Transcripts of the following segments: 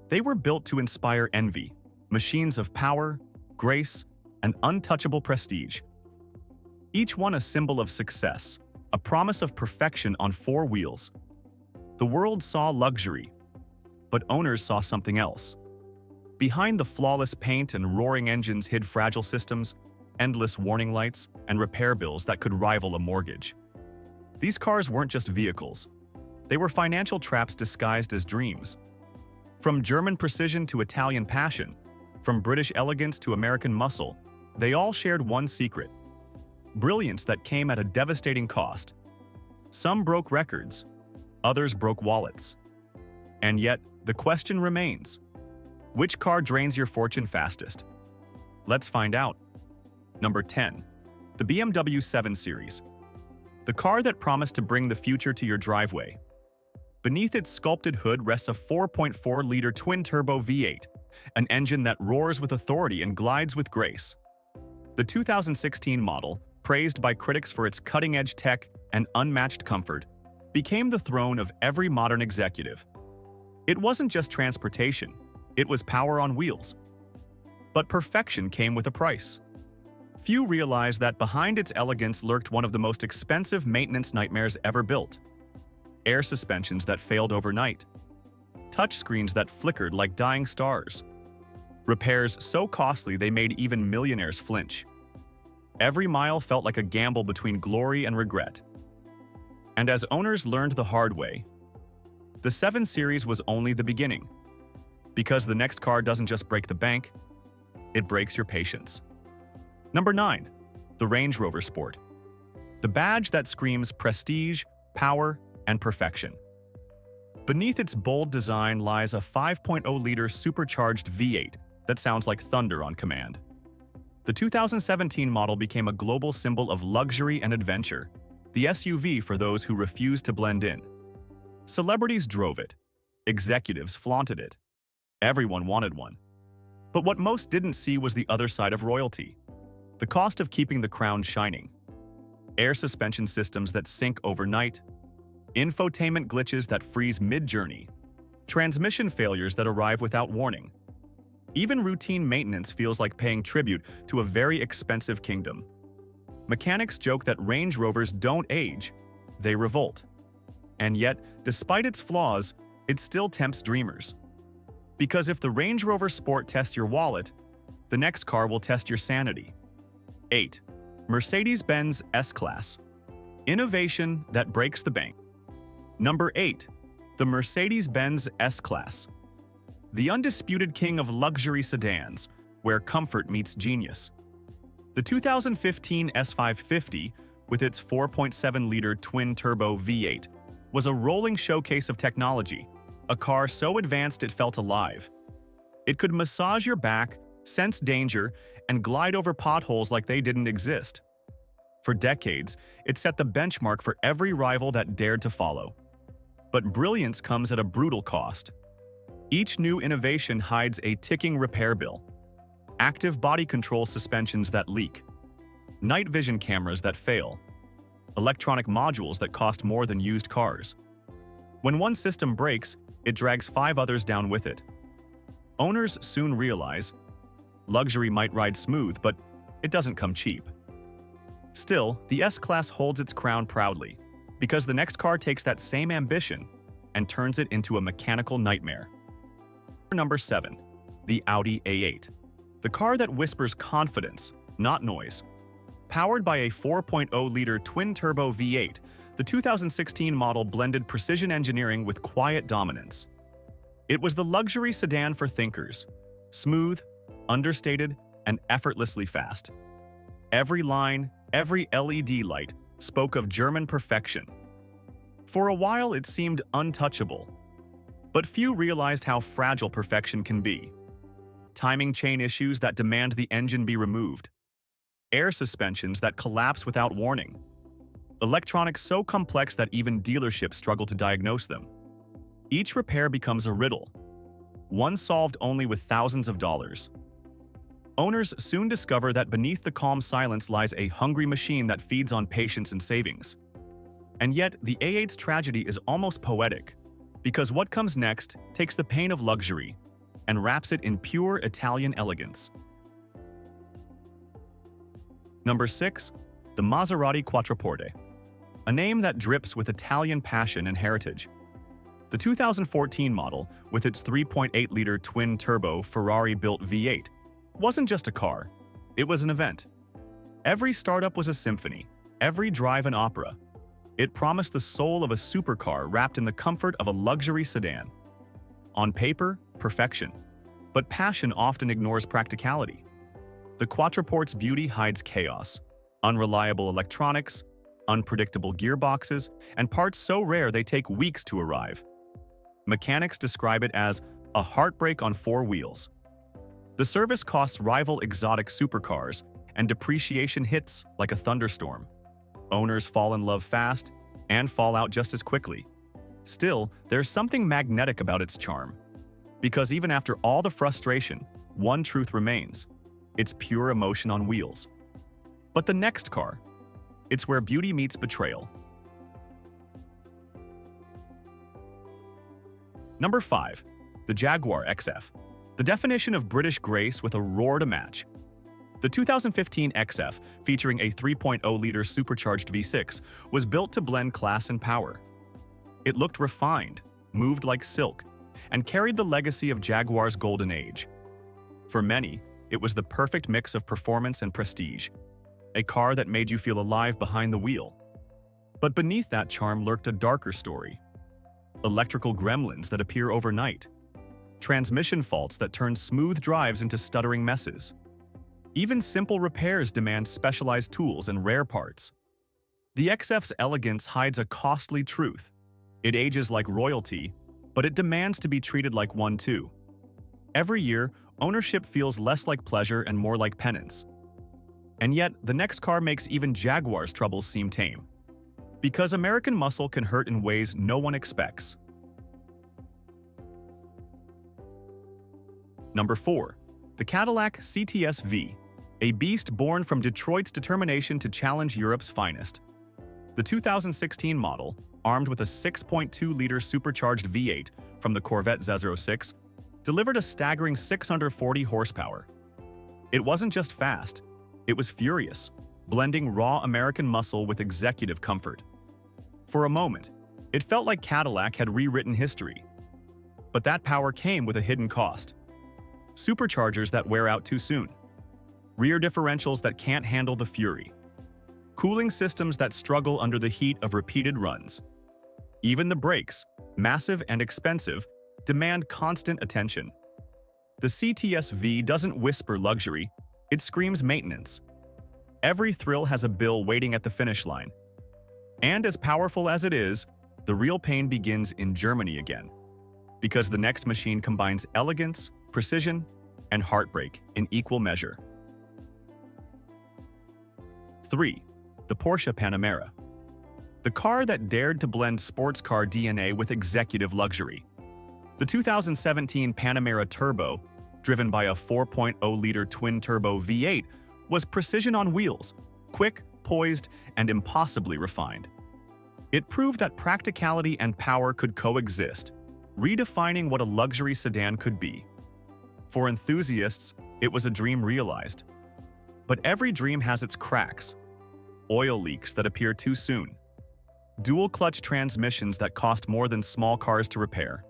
They were built to inspire envy, machines of power, grace, and untouchable prestige. Each one a symbol of success, a promise of perfection on four wheels. The world saw luxury, but owners saw something else. Behind the flawless paint and roaring engines hid fragile systems, endless warning lights, and repair bills that could rival a mortgage. These cars weren't just vehicles. They were financial traps disguised as dreams. From German precision to Italian passion, from British elegance to American muscle, they all shared one secret: brilliance that came at a devastating cost. Some broke records, others broke wallets. And yet, the question remains: which car drains your fortune fastest? Let's find out. Number 10. The BMW 7 Series. The car that promised to bring the future to your driveway. Beneath its sculpted hood rests a 4.4-liter twin-turbo V8, an engine that roars with authority and glides with grace. The 2016 model, praised by critics for its cutting-edge tech and unmatched comfort, became the throne of every modern executive. It wasn't just transportation, it was power on wheels. But perfection came with a price. Few realized that behind its elegance lurked one of the most expensive maintenance nightmares ever built. Air suspensions that failed overnight. Touchscreens that flickered like dying stars. Repairs so costly they made even millionaires flinch. Every mile felt like a gamble between glory and regret. And as owners learned the hard way, the 7 Series was only the beginning. Because the next car doesn't just break the bank, it breaks your patience. Number 9. The Range Rover Sport. The badge that screams prestige, power, and perfection. Beneath its bold design lies a 5.0-liter supercharged V8 that sounds like thunder on command. The 2017 model became a global symbol of luxury and adventure, the SUV for those who refused to blend in. Celebrities drove it. Executives flaunted it. Everyone wanted one. But what most didn't see was the other side of royalty. The cost of keeping the crown shining. Air suspension systems that sink overnight. Infotainment glitches that freeze mid-journey. Transmission failures that arrive without warning. Even routine maintenance feels like paying tribute to a very expensive kingdom. Mechanics joke that Range Rovers don't age, they revolt. And yet, despite its flaws, it still tempts dreamers. Because if the Range Rover Sport tests your wallet, the next car will test your sanity. 8. Mercedes-Benz S-Class. Innovation that breaks the bank. Number 8. The Mercedes-Benz S-Class. The undisputed king of luxury sedans, where comfort meets genius. The 2015 S550, with its 4.7-liter twin-turbo V8, was a rolling showcase of technology, a car so advanced it felt alive. It could massage your back, sense danger, and glide over potholes like they didn't exist. For decades, it set the benchmark for every rival that dared to follow. But brilliance comes at a brutal cost. Each new innovation hides a ticking repair bill. Active body control suspensions that leak. Night vision cameras that fail. Electronic modules that cost more than used cars. When one system breaks, it drags 5 others down with it. Owners soon realize luxury might ride smooth, but it doesn't come cheap. Still, the S-Class holds its crown proudly, because the next car takes that same ambition and turns it into a mechanical nightmare. Number 7. The Audi A8. The car that whispers confidence, not noise. Powered by a 4.0-liter twin-turbo V8, the 2016 model blended precision engineering with quiet dominance. It was the luxury sedan for thinkers. Smooth, understated, and effortlessly fast. Every line, every LED light spoke of German perfection. For a while, it seemed untouchable. But few realized how fragile perfection can be. Timing chain issues that demand the engine be removed. Air suspensions that collapse without warning. Electronics so complex that even dealerships struggle to diagnose them. Each repair becomes a riddle, one solved only with thousands of dollars. Owners soon discover that beneath the calm silence lies a hungry machine that feeds on patience and savings. And yet, the A8's tragedy is almost poetic, because what comes next takes the pain of luxury, and wraps it in pure Italian elegance. Number 6. The Maserati Quattroporte, a name that drips with Italian passion and heritage. The 2014 model, with its 3.8-liter twin-turbo Ferrari-built V8, wasn't just a car, it was an event. Every startup was a symphony, every drive an opera. It promised the soul of a supercar wrapped in the comfort of a luxury sedan. On paper, perfection. But passion often ignores practicality. The Quattroporte's beauty hides chaos. Unreliable electronics, unpredictable gearboxes, and parts so rare they take weeks to arrive. Mechanics describe it as a heartbreak on four wheels. The service costs rival exotic supercars, and depreciation hits like a thunderstorm. Owners fall in love fast and fall out just as quickly. Still, there's something magnetic about its charm. Because even after all the frustration, one truth remains. It's pure emotion on wheels. But the next car, it's where beauty meets betrayal. Number 5. The Jaguar XF, the definition of British grace with a roar to match. The 2015 XF, featuring a 3.0-liter supercharged V6, was built to blend class and power. It looked refined, moved like silk, and carried the legacy of Jaguar's golden age. For many, it was the perfect mix of performance and prestige, a car that made you feel alive behind the wheel. But beneath that charm lurked a darker story. Electrical gremlins that appear overnight. Transmission faults that turn smooth drives into stuttering messes. Even simple repairs demand specialized tools and rare parts. The XF's elegance hides a costly truth. It ages like royalty, but it demands to be treated like one too. Every year, ownership feels less like pleasure and more like penance. And yet, the next car makes even Jaguar's troubles seem tame. Because American muscle can hurt in ways no one expects. Number 4. The Cadillac CTS-V, a beast born from Detroit's determination to challenge Europe's finest. The 2016 model, armed with a 6.2-liter supercharged V8 from the Corvette Z06, delivered a staggering 640 horsepower. It wasn't just fast, it was furious, blending raw American muscle with executive comfort. For a moment, it felt like Cadillac had rewritten history. But that power came with a hidden cost. Superchargers that wear out too soon. Rear differentials that can't handle the fury. Cooling systems that struggle under the heat of repeated runs. Even the brakes, massive and expensive, demand constant attention. The CTS-V doesn't whisper luxury, it screams maintenance. Every thrill has a bill waiting at the finish line. And as powerful as it is, the real pain begins in Germany again. Because the next machine combines elegance, precision, and heartbreak in equal measure. 3. The Porsche Panamera. The car that dared to blend sports car DNA with executive luxury. The 2017 Panamera Turbo, driven by a 4.0-liter twin-turbo V8, was precision on wheels, quick, poised, and impossibly refined. It proved that practicality and power could coexist, redefining what a luxury sedan could be. For enthusiasts, it was a dream realized. But every dream has its cracks. Oil leaks that appear too soon. Dual-clutch transmissions that cost more than small cars to repair.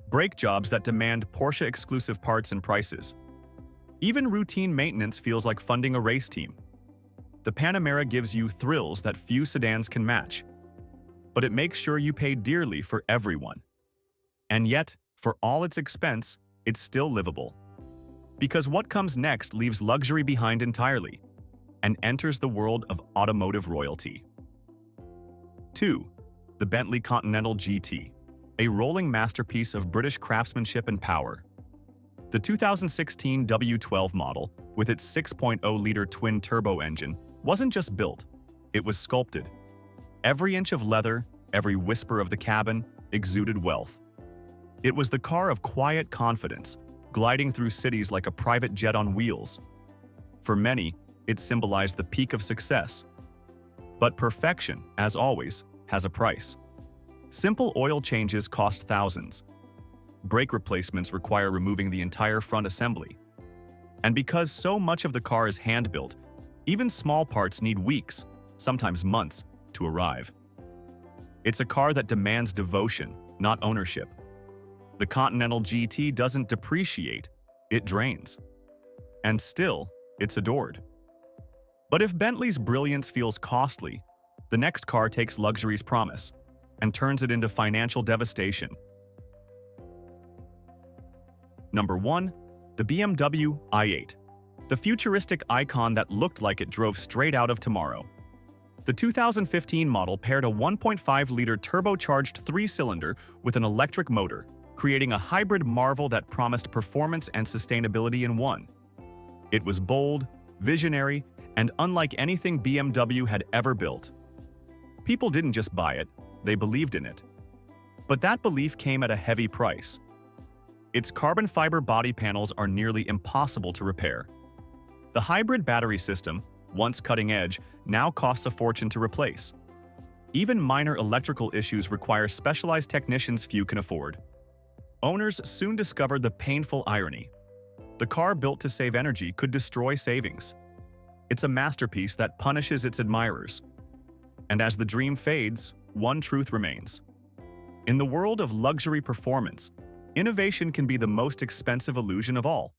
Brake jobs that demand Porsche-exclusive parts and prices. Even routine maintenance feels like funding a race team. The Panamera gives you thrills that few sedans can match. But it makes sure you pay dearly for everyone. And yet, for all its expense, it's still livable. Because what comes next leaves luxury behind entirely and enters the world of automotive royalty. 2. The Bentley Continental GT, a rolling masterpiece of British craftsmanship and power. The 2016 W12 model, with its 6.0-liter twin-turbo engine, wasn't just built, it was sculpted. Every inch of leather, every whisper of the cabin, exuded wealth. It was the car of quiet confidence, gliding through cities like a private jet on wheels. For many, it symbolized the peak of success. But perfection, as always, has a price. Simple oil changes cost thousands. brake replacements require removing the entire front assembly. And because so much of the car is hand-built, even small parts need weeks, sometimes months, to arrive. It's a car that demands devotion, not ownership. The Continental GT doesn't depreciate, it drains. And still, it's adored. But if Bentley's brilliance feels costly, the next car takes luxury's promise and turns it into financial devastation. Number 1. The BMW i8. The futuristic icon that looked like it drove straight out of tomorrow. The 2015 model paired a 1.5-liter turbocharged three-cylinder with an electric motor, creating a hybrid marvel that promised performance and sustainability in one. It was bold, visionary, and unlike anything BMW had ever built. People didn't just buy it, they believed in it. But that belief came at a heavy price. Its carbon fiber body panels are nearly impossible to repair. The hybrid battery system, once cutting edge, now costs a fortune to replace. Even minor electrical issues require specialized technicians few can afford. Owners soon discovered the painful irony. The car built to save energy could destroy savings. It's a masterpiece that punishes its admirers. And as the dream fades, one truth remains. In the world of luxury performance, innovation can be the most expensive illusion of all.